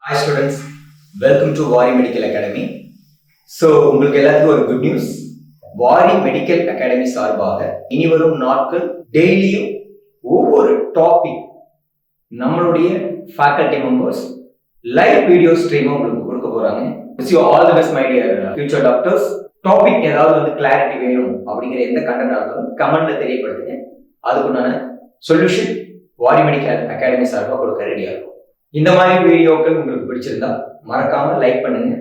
Hi students, welcome to Vari Medical Academy. So உங்களுக்கு எல்லாத்துக்கும் ஒரு குட் நியூஸ். வாரி மெடிக்கல் அகாடமி சார்பாக இனி வரும் நாட்கள் டெய்லியும் ஒவ்வொரு டாபிக் நம்மளுடைய faculty members live video stream உங்களுக்கு கொடுக்க போறாங்க. Wish you all the best my dear future doctors. Topic ஏதாவது கிளாரிட்டி வேணும் அப்படிங்கிற எந்த கண்டென்ட் ஆனாலும் கமெண்ட்ல தெரியப்படுத்துங்க. அதுக்குண்டான சொல்யூஷன் வாரி மெடிக்கல் அகாடமி சார்பாக கொடுக்க ரெடியா இருக்கும். இந்த மாதிரி வீடியோக்கள் உங்களுக்கு பிடிச்சிருந்தா மறக்காம லைக் பண்ணுங்க,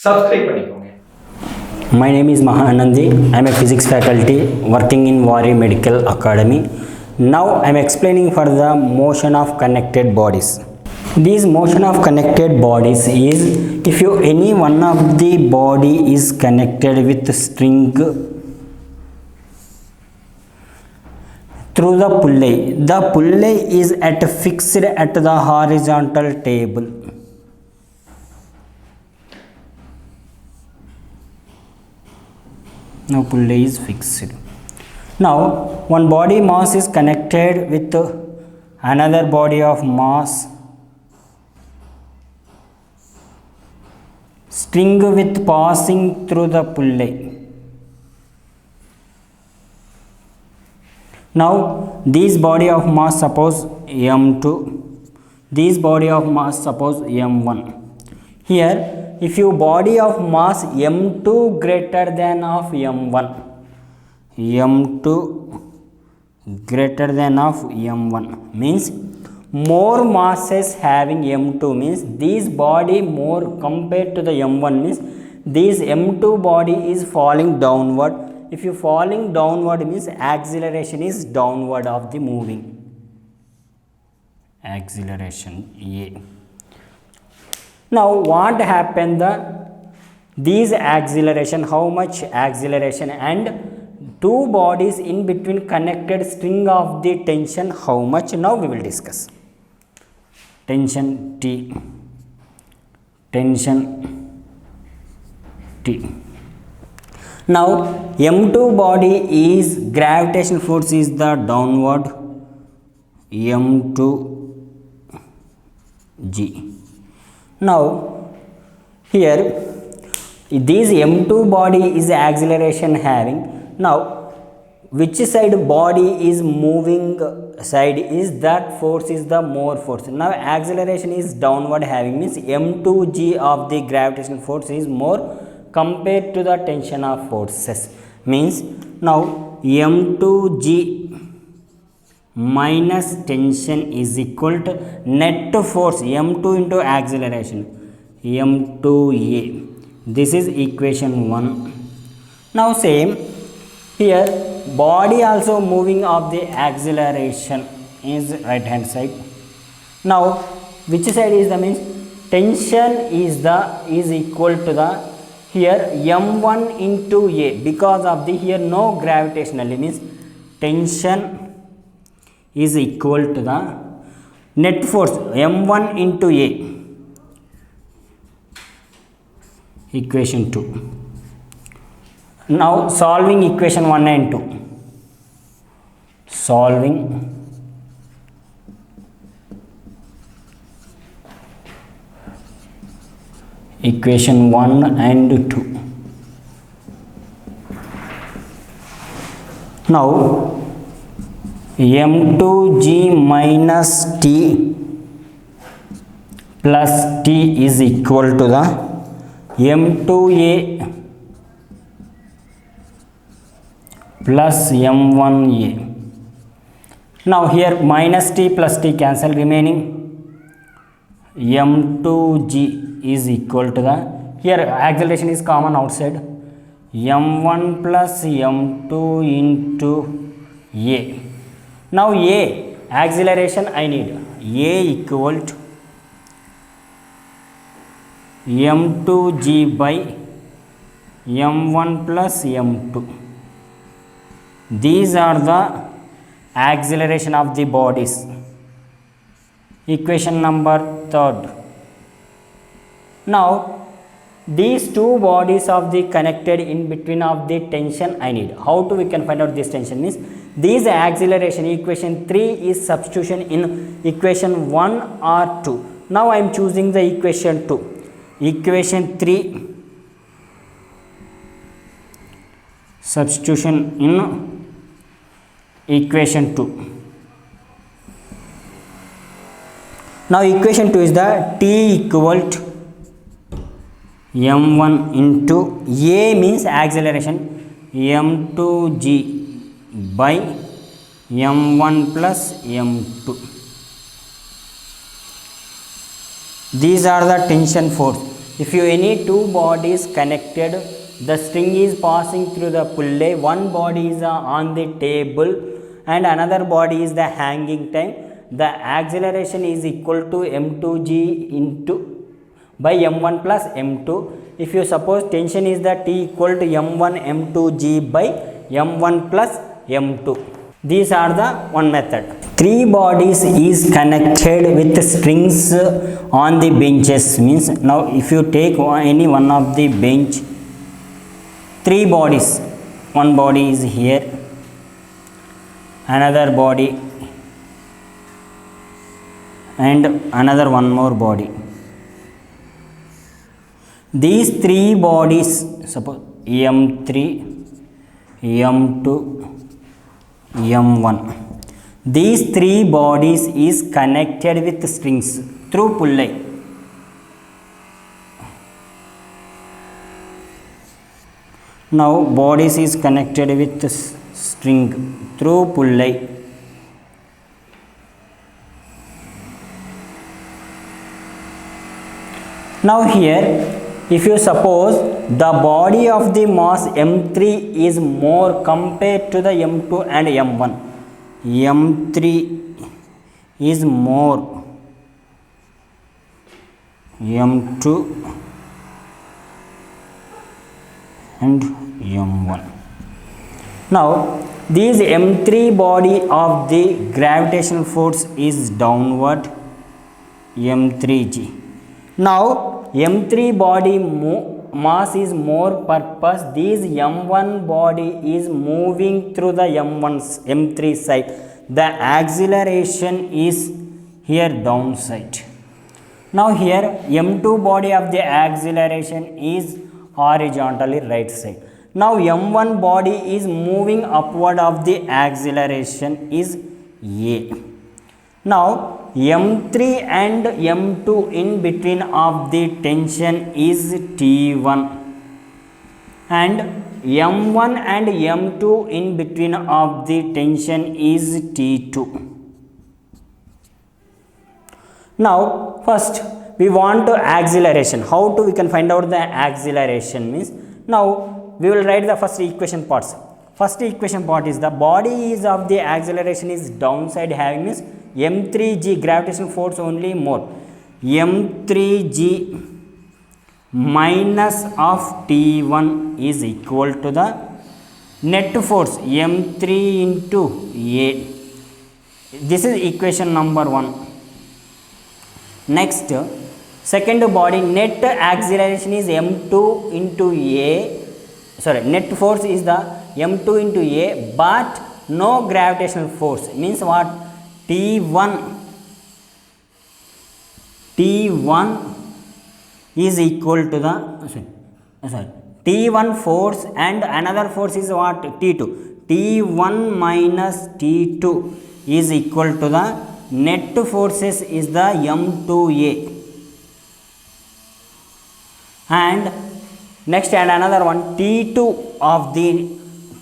சப்ஸ்கிரைப் பண்ணிக்கோங்க. My name is Mahanandi. I am a physics faculty working in Vari Medical Academy. Now I am explaining for the motion of connected bodies. This motion of connected bodies is if you any one of the body is connected with string through the pulley. The pulley is fixed at the horizontal table. Now pulley is fixed. Now one body mass is connected with another body of mass. String with passing through the pulley. Now this body of mass suppose m2, this body of mass suppose m1. Here if you body of mass m2 greater than of m1, m2 greater than of m1 means more masses having m2 means this body more compared to the m1 means this m2 body is falling downward. If you falling downward means acceleration is downward of the moving. Acceleration A. Now what happened these acceleration, how much acceleration and two bodies in between connected string of the tension how much, now we will discuss. Tension T, tension T. Now m2 body is gravitation force is the downward m2 g. Now here this m2 body is acceleration having. Now which side body is moving side is that force is the more force. Now acceleration is downward having means m2g of the gravitation force is more compared to the tension of forces means now m2g minus tension is equal to net force m2 into acceleration m2a. This is equation 1. Now same here body also moving of the acceleration is right hand side. Now which side is the means tension is equal to the here m1 into a because of the here no gravitational means tension is equal to the net force m1 into a equation 2. Now solving equation 1 and 2. Solving equation 1 and 2. Now m2g minus t plus t is equal to the m2a plus m1a. Now here minus t plus t cancel, remaining m2g is equal to the here acceleration is common outside m1 plus m2 into a. Now a acceleration I need a equal to m2g by m1 plus m2. These are the acceleration of the bodies. Equation number 3rd. Now these two bodies of the connected in between of the tension I need. How to we can find out this tension means These acceleration equation 3 is substitution in equation 1 or 2. Now I am choosing the equation 2. Equation 3, substitution in equation 2. Now equation 2 is the T equal to m1 into A means acceleration, m2g by m1 plus m2. These are the tension force. If you any two bodies connected, the string is passing through the pulley. One body is on the table and another body is the hanging time. The acceleration is equal to m2g into by m1 plus m2. If you suppose tension is the T equal to m1 m2g by m1 plus m2. These are the one method. Three bodies is connected with strings on the benches. Means now if you take any one of the bench, three bodies, one body is here, another body and another one more body. These three bodies, suppose m3, m2, m1. These three bodies is connected with strings through pulley. Now bodies is connected with string through pulley. Now here, if you suppose the body of the mass m3 is more compared to the m2 and m1, m3 is more, m2 and m1. Now this m3 body of the gravitational force is downward, m3g. Now m3 body mass is more purpose. This m1 body is moving through the m3 side. The acceleration is here downside. Now here m2 body of the acceleration is horizontally right side. Now m1 body is moving upward of the acceleration is a. Now m3 and m2 in between of the tension is T1 and m1 and m2 in between of the tension is T2. Now first we want to acceleration. How to we can find out the acceleration means, now we will write the first equation parts. First equation part is the body is of the acceleration is downside having means m3g gravitational force only more, m3g minus of T1 is equal to the net force m3 into a. This is equation number 1. Next, second body net acceleration is m2 into a, sorry, net force is the m2 into a, but no gravitational force means what? T1 is equal to the T1 force and another force is what? T2. T1 minus T2 is equal to the net forces is the m2a. And next and another one T2 of the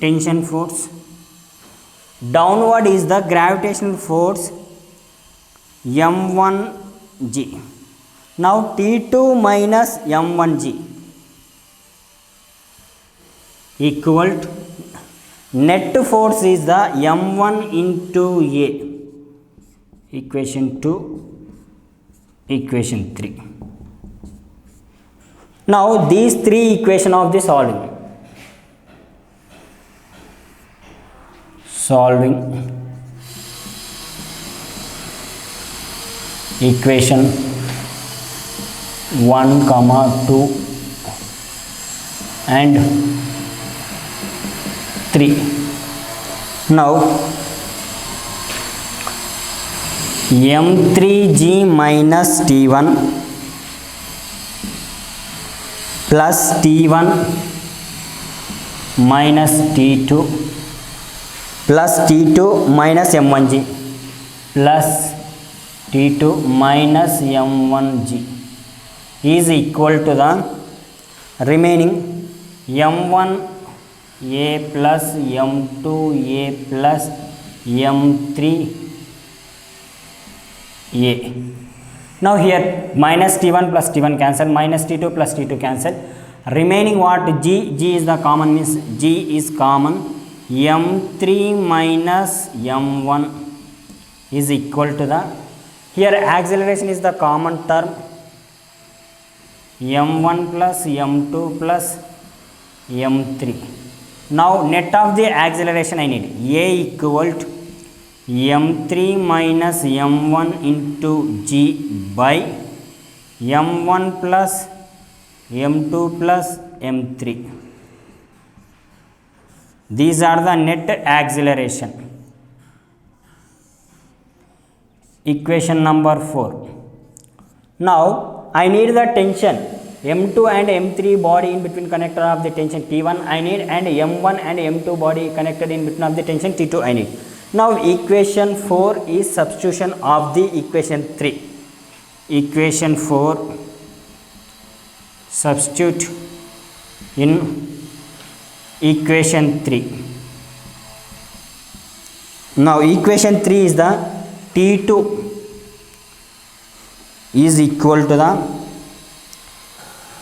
tension force. Downward is the gravitational force m1g. Now T2 minus m1g equal to net force is the m1 into a. Equation 2, equation 3. Now these three equation of the solving. Equation 1, 2 and 3. Now m3g minus t1 plus t1 minus t2 plus t2 minus m1g plus t2 minus m1g is equal to the remaining m1a plus m2a plus m3a. Now here minus t1 plus t1 cancel, minus t2 plus t2 cancel, remaining what? G is the common, means G is common. m3 minus m1 is equal to the, here acceleration is the common term, m1 plus m2 plus m3. Now net of the acceleration I need a equal to m3 minus m1 into g by m1 plus m2 plus m3. These are the net acceleration. Equation number 4. Now I need the tension m2 and m3 body in between connector of the tension T1 I need, and m1 and m2 body connected in between of the tension T2 I need. Now equation 4 is substitution of the equation 3. Equation 4 substitute in equation 3. Now equation 3 is the T2 is equal to the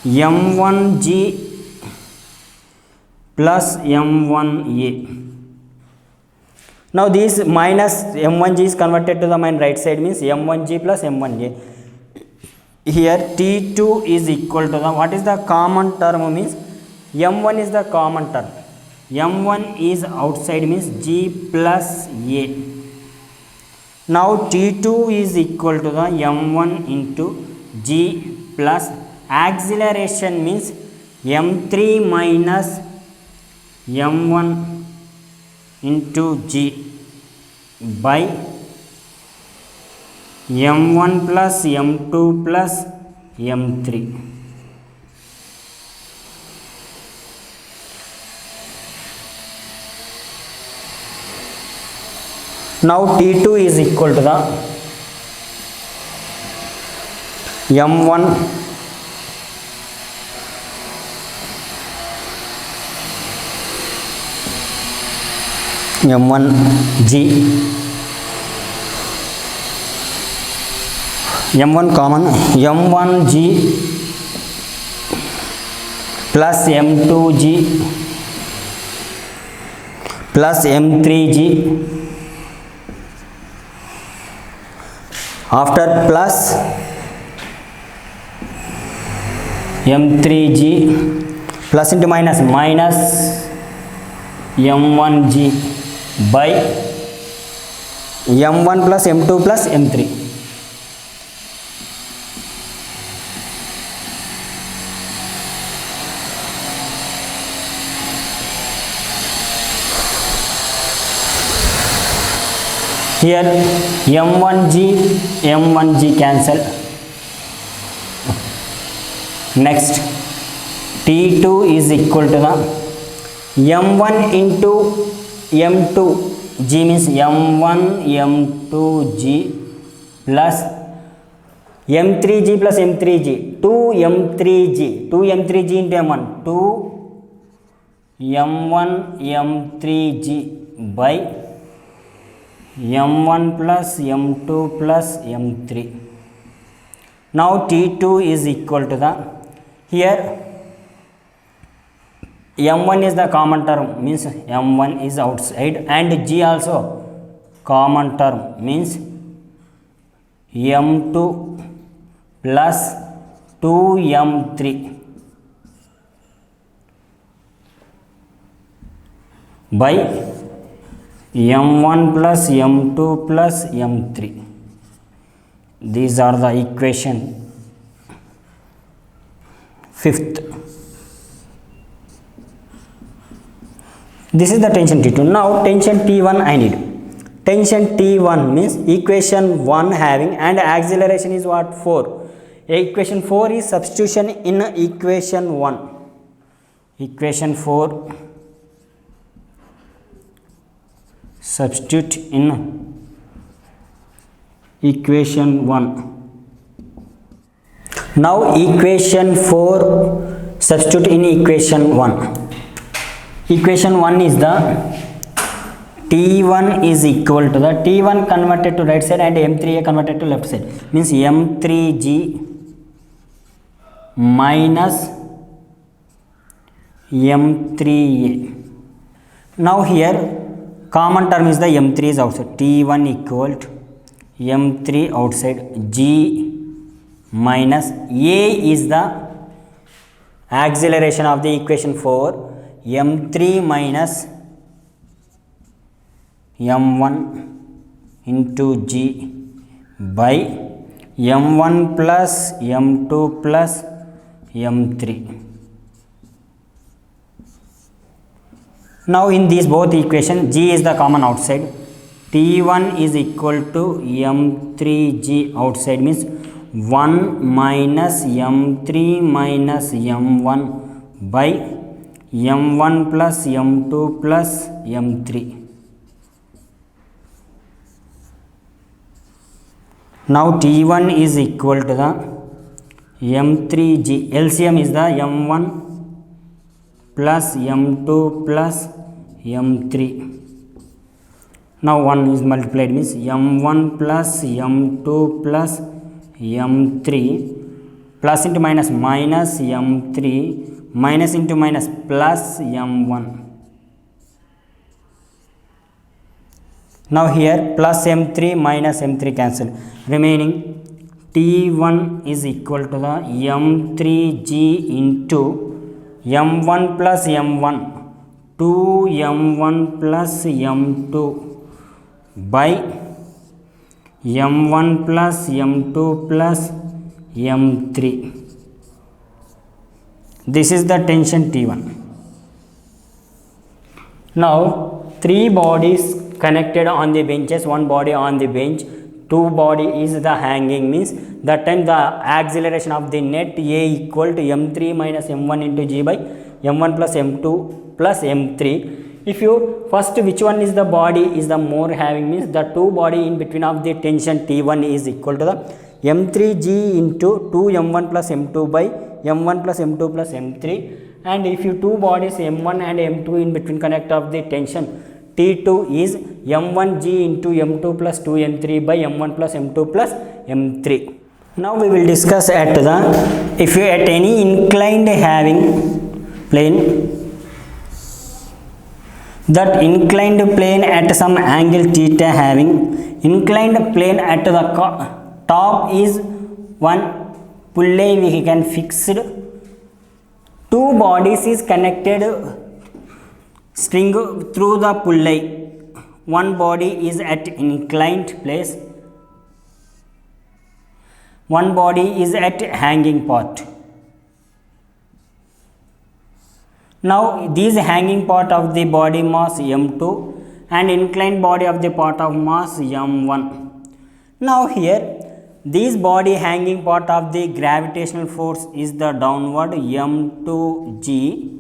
m1g plus m1a. Now this minus m1g is converted to the my right side, means m1g plus m1a. Here T2 is equal to the, what is the common term, means m1 is the common term, m1 is outside, means g plus a. Now T2 is equal to the m1 into g plus acceleration, means m3 minus m1 into g by m1 plus m2 plus m3. Now T2 is equal to the m1 m1g, m1 common, m1g plus m2g plus m3g, after plus m3g plus into minus minus m1g by m1 plus m2 plus m3. Here m1g cancel. Next T2 is equal to the m1 into m2g, means m1 m2g plus m3g plus m3g, 2m3g into m1, 2m1 m3g by m1 plus m2 plus m3. Now T2 is equal to the, here m1 is the common term, means m1 is outside, and g also common term, means m2 plus 2m3 by m1 plus m2 plus m3. These are the equation 5th. This is the tension T2. Now tension T1 I need. tension T1 means equation 1 having and acceleration is what 4. Equation 4 is substitution in equation 1. Equation 4 substitute in equation 1. Now equation 4 substitute in equation 1. Equation 1 is the T1 is equal to the T1 converted to right side and M3A converted to left side, means M3G minus M3A. Now here common term is the M3 is outside, T1 equal to M3 outside, G minus A is the acceleration of the equation 4, M3 minus M1 into G by M1 plus M2 plus M3. Now in these both equations, G is the common outside. T1 is equal to M3G outside, means 1 minus M3 minus M1 by M1 plus M2 plus M3. Now T1 is equal to the M3G, LCM is the M1 plus M2 plus M3. Now 1 is multiplied, means M1 plus M2 plus M3 plus into minus minus M3 minus into minus plus M1. Now here plus M3 minus M3 cancel, remaining T1 is equal to the M3G into M1 plus M1, 2M1 plus M2 by M1 plus M2 plus M3. This is the tension T1. Now 3 bodies connected on the benches, 1 body on the bench, 2 body is the hanging, means that time the acceleration of the net A equal to M3 minus M1 into G by M1 plus M2 plus M3. If you first which one is the body is the more having, means the 2 body in between of the tension T1 is equal to the M3G into 2M1 plus M2 by M1 plus M2 plus M3. And if you 2 bodies M1 and M2 in between connect of the tension T2 is M1G into M2 plus 2M3 by M1 plus M2 plus M3. Now we will discuss at the, if you at any inclined having plane, that inclined plane at some angle theta having, inclined plane at the top is one pulley we can fixed, 2 bodies is connected string through the pulley, 1 body is at inclined place, 1 body is at hanging part. Now these hanging part of the body mass M2 and inclined body of the part of mass M1. Now here this body hanging part of the gravitational force is the downward M2G,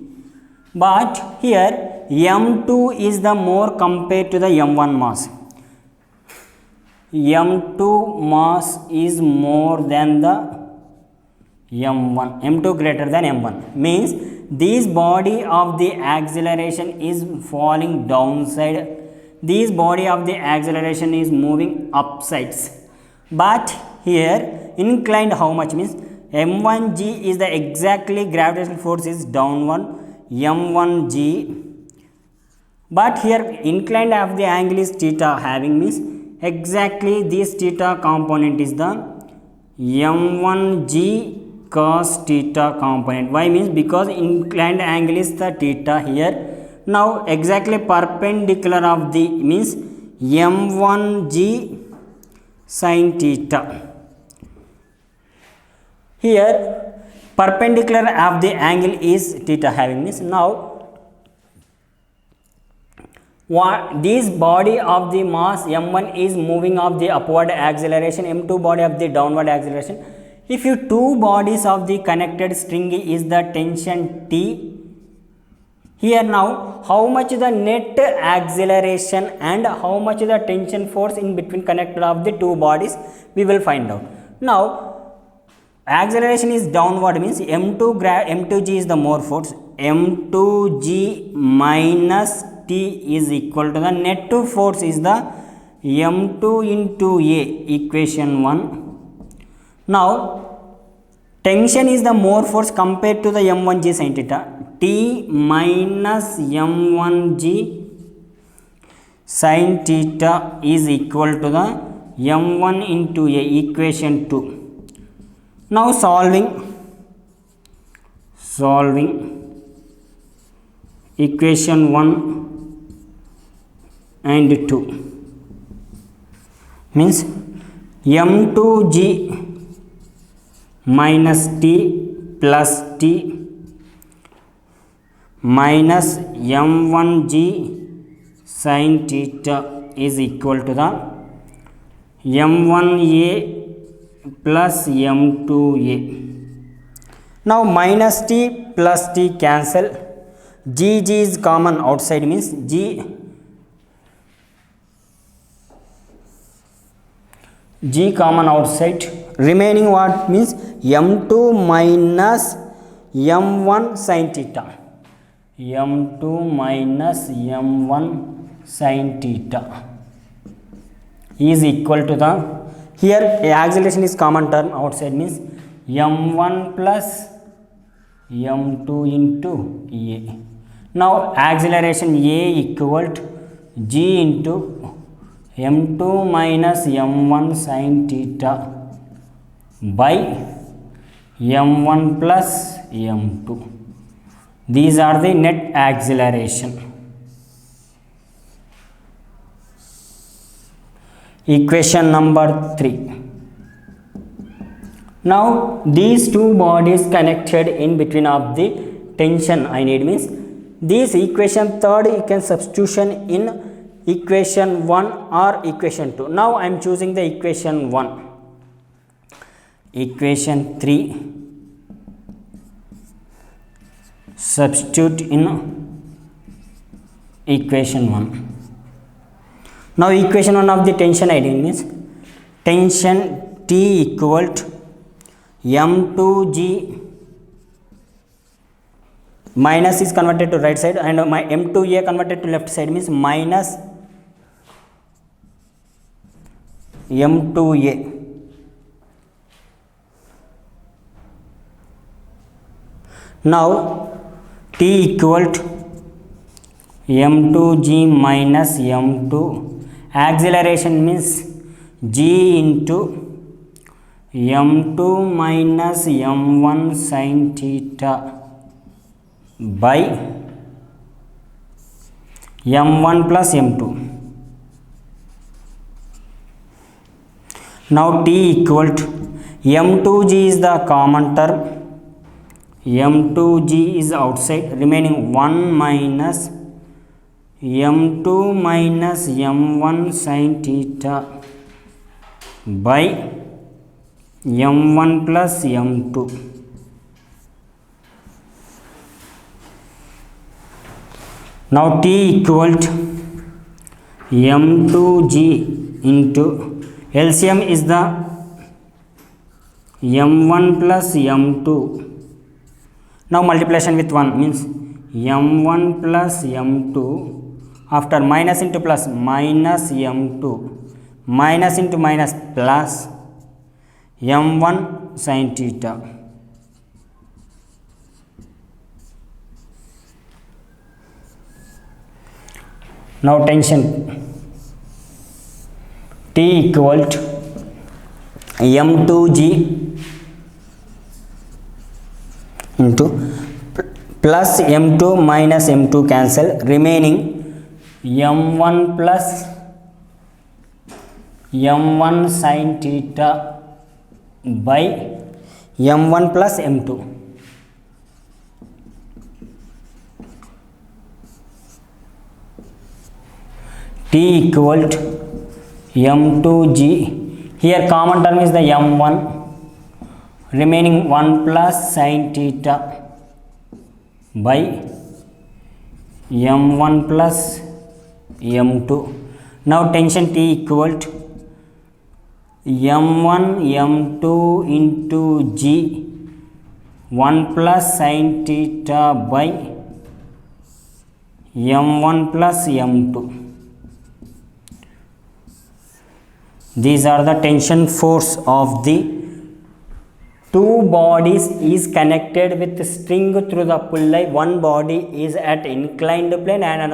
but here M2 is the more compared to the M1 mass. M2 mass is more than the M1, M2 greater than M1, means this body of the acceleration is falling downside, this body of the acceleration is moving upsides, but here inclined how much, means M1G is the exactly gravitational force is downward M1G, but here inclined of the angle is theta having, means exactly this theta component is the M1G cos theta component. Why, means because inclined angle is the theta here. Now exactly perpendicular of the means M1G sin theta. Here perpendicular of the angle is theta having, means now this body of the mass m1 is moving of the upward acceleration, m2 body of the downward acceleration. If you two bodies of the connected string is the tension T, here now how much the net acceleration and how much the tension force in between connected of the two bodies we will find out. Now acceleration is downward, means m2g is the more force, m2g minus T is equal to the net force is the m2 into A, equation 1. Now tension is the more force compared to the m1g sin theta, T minus m1g sin theta is equal to the m1 into A, equation 2. Now solving equation 1 and 2 means m2g minus T plus T minus m1g sin theta is equal to the m1a plus m2a. Now minus T plus T cancel, g is common outside, means g common outside, remaining what, means m2 minus m1 sin theta, m2 minus m1 sin theta is equal to the, here acceleration is common term outside, means m1 plus m2 into A. Now acceleration A equal to g into m2 minus m1 sin theta by m1 plus m2. These are the net acceleration. Equation number 3. Now these two bodies connected in between of the tension I need, means this equation third you can substitution in equation 1 or equation 2. Now I am choosing the equation 1. Equation 3 substitute in equation 1. Now equation 1 of the tension ID means tension T equal to m2g minus is converted to right side and my m2a converted to left side, means minus m2a now T equal to m2g minus m2, acceleration means g into m2 minus m1 sin theta by m1 plus m2. Now T equal to m2g is the common term, m2g is outside, remaining 1 minus m2 minus m1 sin theta by m1 plus m2. Now T equal to m2g into LCM is the m1 plus m2. Now multiplication with 1 means m1 plus m2, after minus into plus minus m2, minus into minus plus m1 sin theta. Now tension T equal to m2g into plus m2 minus m2 cancel, remaining m1 plus m1 sin theta by m1 plus m2. T equal to m2g. Here common term is the m1, remaining 1 plus sin theta by m1 plus m2. Now tension T equal to m1 m2 into g 1 plus sin theta by m1 plus m2. These are the tension force of the two bodies is connected with string through the pulley. One body is at inclined plane and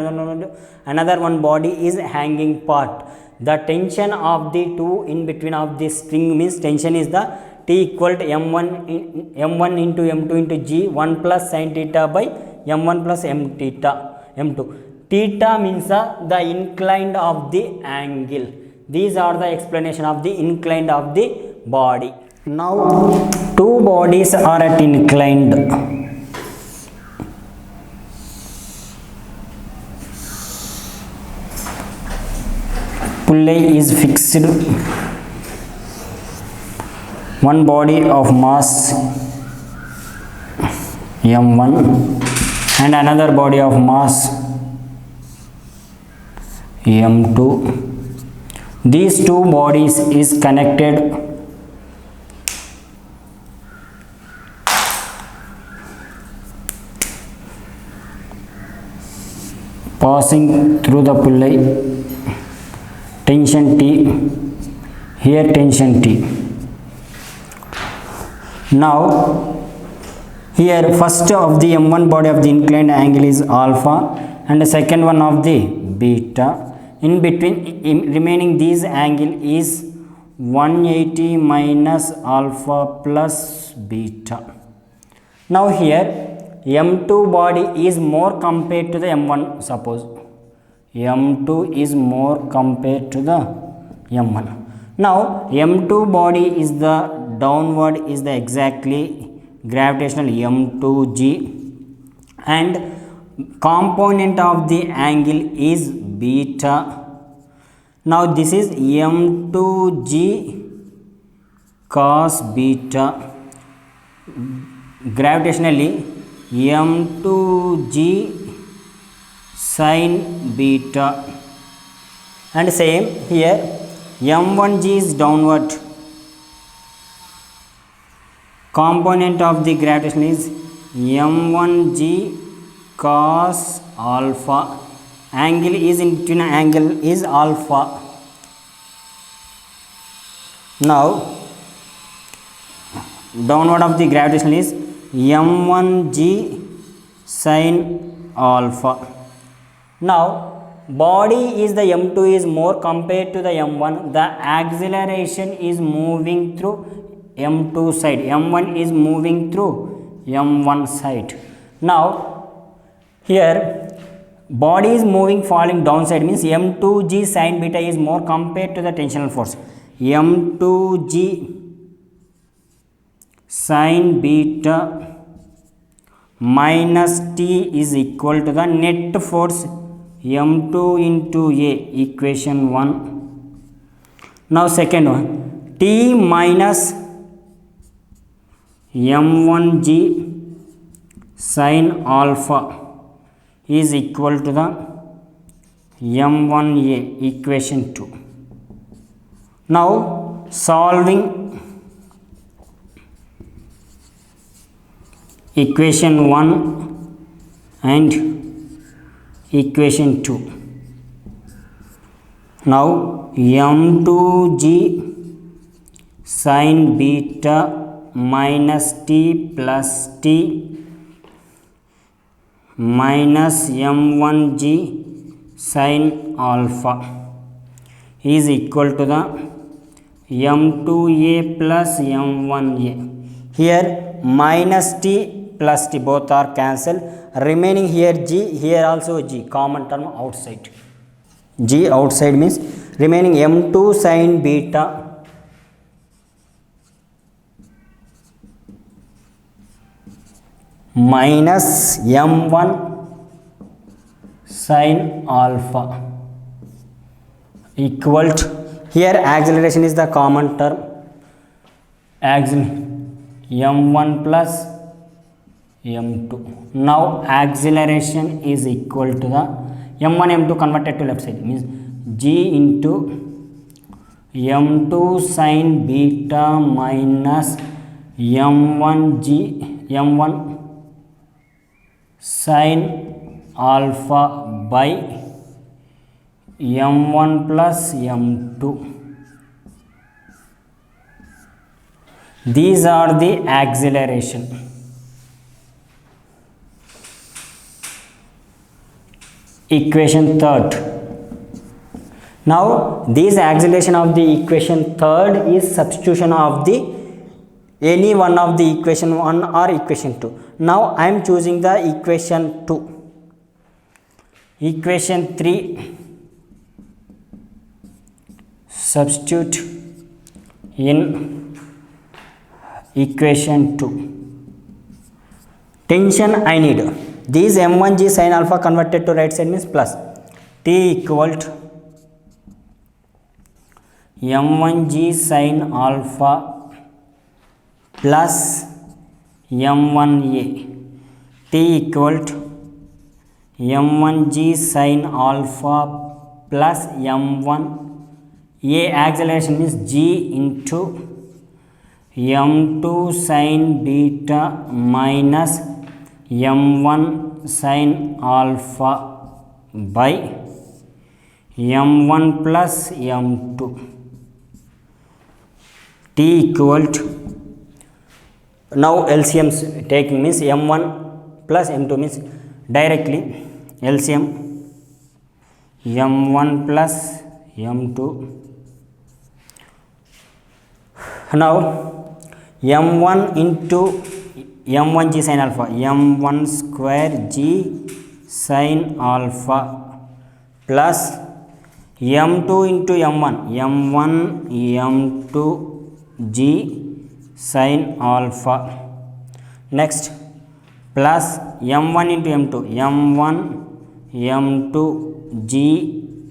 another one body is hanging part. The tension of the two in between of the string means tension is the T equal to m1 into m2 into g 1 plus sin theta by m1 plus m2. Theta means the inclined of the angle. These are the explanation of the inclined of the body. Now two bodies are at inclined. Pulley is fixed. One body of mass m1 and another body of mass m2. These two bodies is connected passing through the pulley. Tension T, here tension T. Now here first of the m1 body of the inclined angle is alpha and the second one of the beta. In between remaining these angle is 180 minus alpha plus beta. Now here m2 body is more compared to the m1. Suppose m2 is more compared to the m1. Now m2 body is the downward is the exactly gravitational m2g and component of the angle is beta. Now this is m2g cos beta. Gravitationally m2g sin beta, and same here m1g is downward. Component of the gravitation is m1g cos alpha. Angle is in between angle is alpha. Now downward of the gravitation is m1g sin alpha. Now body is the m2 is more compared to the m1. The acceleration is moving through m2 side. m1 is moving through m1 side. Now here body is moving falling downside means m2g sin beta is more compared to the tensional force. m2g sin beta minus T is equal to the net force m2 into A, equation 1. Now second one, T minus m1g sin alpha is equal to the m1A, equation 2. Now solving equation 1 and equation 2. Now m2g sin beta minus T plus T minus m1g sin alpha is equal to the m2a plus m1a. Here minus T plus T both are cancelled. Remaining here G, here also G, common term outside. G outside means remaining m2 sin beta minus m1 sin alpha equal to, here acceleration is the common term, m1 plus m2. Now acceleration is equal to the m1 m2 converted to left side, means g into m2 sin beta minus m1 sin alpha by m1 plus m2. These are the acceleration. Equation third. Now this acceleration of the equation third is substitution of the any one of the equation 1 or equation 2. Now I am choosing the equation 2. Equation 3, substitute in equation 2. Tension I need. This m1g sin alpha converted to right side means plus T equal to m1g sin alpha plus m1a. T equal to m1g sin alpha plus m1a. Acceleration is g into m2 sin beta minus m1 sin alpha by m1 plus m2. T equal to, now LCM taking means m1 plus m2 means directly LCM m1 plus m2. Now m1 into m1g sin alpha, m1 square g sin alpha plus m2 into m1 m2 g sin alpha. Next plus m1 into m1 m2 g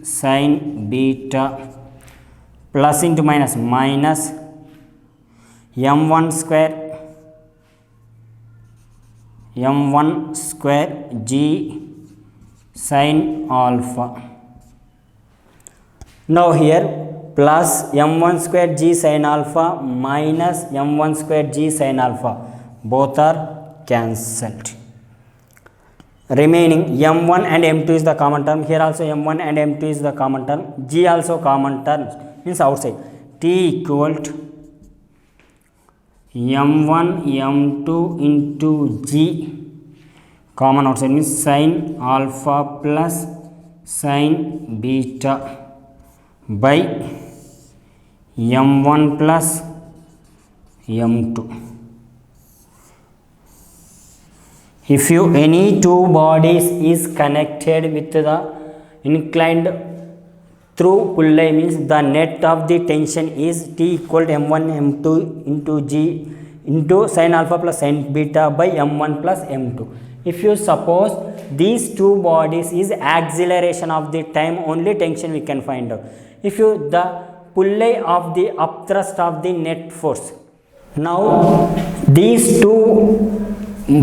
sin beta plus into minus m1 square g sin alpha. Now here plus m1 square g sin alpha minus m1 square g sin alpha, both are cancelled. Remaining m1 and m2 is the common term. Here also m1 and m2 is the common term. G also common term means outside. T equal to m1 m2 into g, common outside means sin alpha plus sin beta by m1 plus m2. If you any two bodies is connected with the inclined through pulley means the net of the tension is T equal to m1 m2 into g into sin alpha plus sin beta by m1 plus m2. If you suppose these two bodies is acceleration of the time, only tension we can find out. If you the pulley of the upthrust of the net force. Now these two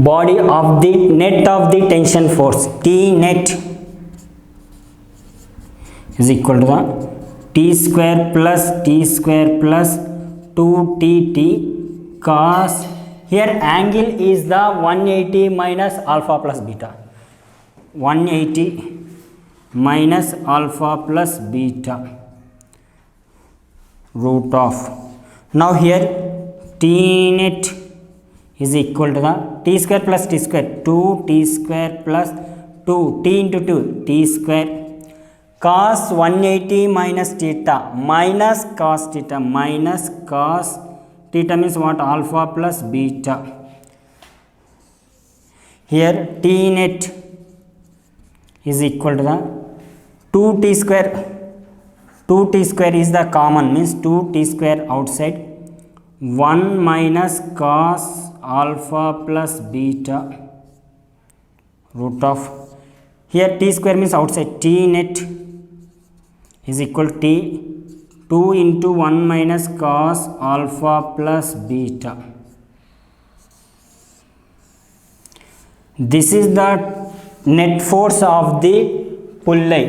body of the net of the tension force T net is equal to the T square plus 2tt cos, here angle is the 180 minus alpha plus beta, 180 minus alpha plus beta root of. Now here T net is equal to the T square plus T square, 2t square plus 2 T into 2 T square cos 180 minus theta minus cos theta means what? Alpha plus beta. Here T net is equal to the 2t square. 2t square is the common means 2t square outside, 1 minus cos alpha plus beta root of, here t square means outside, T net is equal to T 2 into 1 minus cos alpha plus beta. This is the net force of the pulley.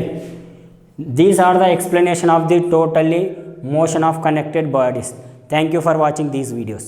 These are the explanation of the totally motion of connected bodies. Thank you for watching these videos.